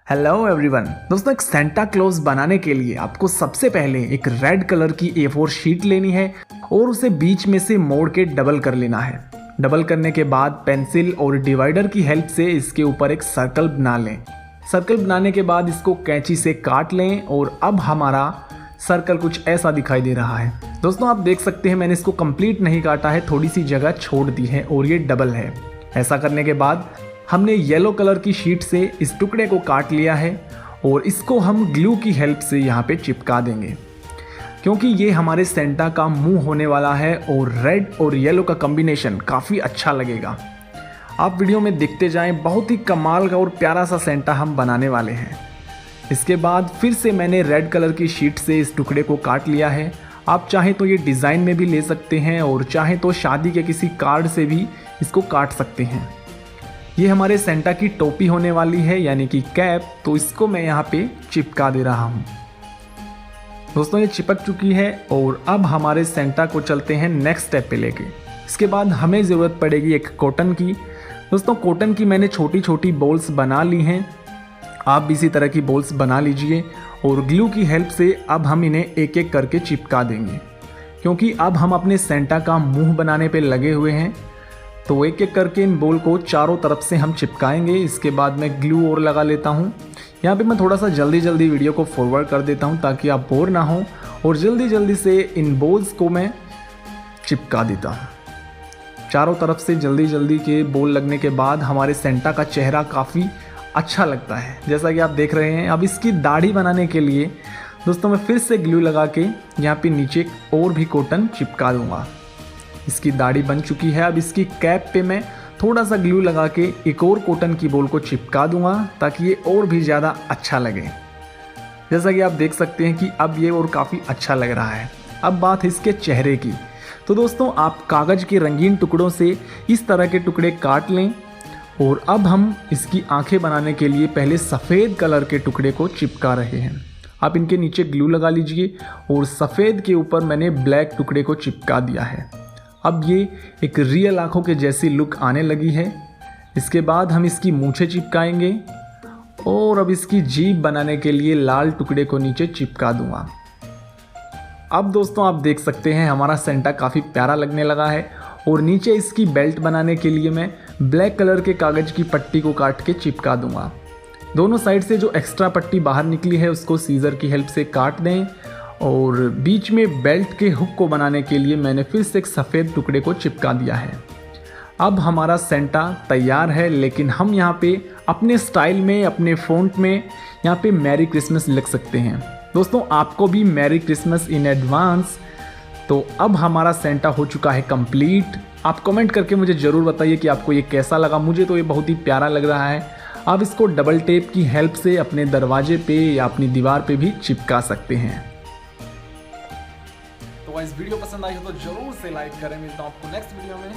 Hello everyone. दोस्तों, एक Santa Claus बनाने के लिए आपको सबसे पहले एक रेड कलर की A4 शीट लेनी है और उसे बीच में से मोड़ के डबल कर लेना है। डबल करने के बाद पेंसिल और डिवाइडर की हेल्प से इसके ऊपर एक सर्कल बना लें। सर्कल बनाने के बाद इसको कैंची से काट लें और अब हमारा सर्कल कुछ ऐसा दिखाई दे रहा है। दोस्तों, आप देख सकते हैं मैंने इसको कंप्लीट नहीं काटा है, थोड़ी सी जगह छोड़ दी है और ये डबल है। ऐसा करने के बाद हमने येलो कलर की शीट से इस टुकड़े को काट लिया है और इसको हम ग्लू की हेल्प से यहाँ पे चिपका देंगे, क्योंकि ये हमारे सेंटा का मुंह होने वाला है और रेड और येलो का कॉम्बिनेशन काफ़ी अच्छा लगेगा। आप वीडियो में देखते जाएं, बहुत ही कमाल का और प्यारा सा सेंटा हम बनाने वाले हैं। इसके बाद फिर से मैंने रेड कलर की शीट से इस टुकड़े को काट लिया है। आप चाहें तो ये डिज़ाइन में भी ले सकते हैं और चाहें तो शादी के किसी कार्ड से भी इसको काट सकते हैं। ये हमारे सेंटा की टोपी होने वाली है, यानी कि कैप, तो इसको मैं यहाँ पे चिपका दे रहा हूँ। दोस्तों, ये चिपक चुकी है और अब हमारे सेंटा को चलते हैं नेक्स्ट स्टेप पे लेके। इसके बाद हमें ज़रूरत पड़ेगी एक कॉटन की। दोस्तों, कॉटन की मैंने छोटी छोटी बॉल्स बना ली हैं, आप भी इसी तरह की बॉल्स बना लीजिए और ग्लू की हेल्प से अब हम इन्हें एक एक करके चिपका देंगे, क्योंकि अब हम अपने सेंटा का मुंह बनाने पे लगे हुए हैं। तो एक एक करके इन बॉल को चारों तरफ से हम चिपकाएंगे। इसके बाद मैं ग्लू और लगा लेता हूँ। यहाँ पे मैं थोड़ा सा जल्दी वीडियो को फॉरवर्ड कर देता हूँ ताकि आप बोर ना हो, और जल्दी से इन बॉल्स को मैं चिपका देता हूँ। चारों तरफ से जल्दी के बॉल लगने के बाद हमारे सेंटा का चेहरा काफ़ी अच्छा लगता है, जैसा कि आप देख रहे हैं। अब इसकी दाढ़ी बनाने के लिए दोस्तों मैं फिर से ग्लू लगा के यहाँ पे नीचे और भी कॉटन चिपका दूँगा। इसकी दाढ़ी बन चुकी है। अब इसकी कैप पे मैं थोड़ा सा ग्लू लगा के एक और कॉटन की बॉल को चिपका दूंगा ताकि ये और भी ज़्यादा अच्छा लगे। जैसा कि आप देख सकते हैं कि अब ये और काफ़ी अच्छा लग रहा है। अब बात है इसके चेहरे की। तो दोस्तों, आप कागज़ के रंगीन टुकड़ों से इस तरह के टुकड़े काट लें और अब हम इसकी आँखें बनाने के लिए पहले सफ़ेद कलर के टुकड़े को चिपका रहे हैं। आप इनके नीचे ग्लू लगा लीजिए और सफ़ेद के ऊपर मैंने ब्लैक टुकड़े को चिपका दिया है। अब ये एक रियल आँखों के जैसी लुक आने लगी है। इसके बाद हम इसकी मूंछें चिपकाएंगे और अब इसकी जीभ बनाने के लिए लाल टुकड़े को नीचे चिपका दूंगा। अब दोस्तों, आप देख सकते हैं हमारा सेंटा काफ़ी प्यारा लगने लगा है और नीचे इसकी बेल्ट बनाने के लिए मैं ब्लैक कलर के कागज़ की पट्टी को काट के चिपका दूंगा। दोनों साइड से जो एक्स्ट्रा पट्टी बाहर निकली है उसको सीज़र की हेल्प से काट दें और बीच में बेल्ट के हुक को बनाने के लिए मैंने फिर से एक सफ़ेद टुकड़े को चिपका दिया है। अब हमारा सेंटा तैयार है, लेकिन हम यहाँ पे अपने स्टाइल में, अपने फ़ॉन्ट में यहाँ पे मैरी क्रिसमस लिख सकते हैं। दोस्तों, आपको भी मैरी क्रिसमस इन एडवांस। तो अब हमारा सेंटा हो चुका है कंप्लीट। आप कमेंट करके मुझे ज़रूर बताइए कि आपको ये कैसा लगा। मुझे तो ये बहुत ही प्यारा लग रहा है। आप इसको डबल टेप की हेल्प से अपने दरवाजे पे या अपनी दीवार पे भी चिपका सकते हैं। तो इस वीडियो पसंद आई हो तो जरूर से लाइक करें। मिलता हूं आपको नेक्स्ट वीडियो में।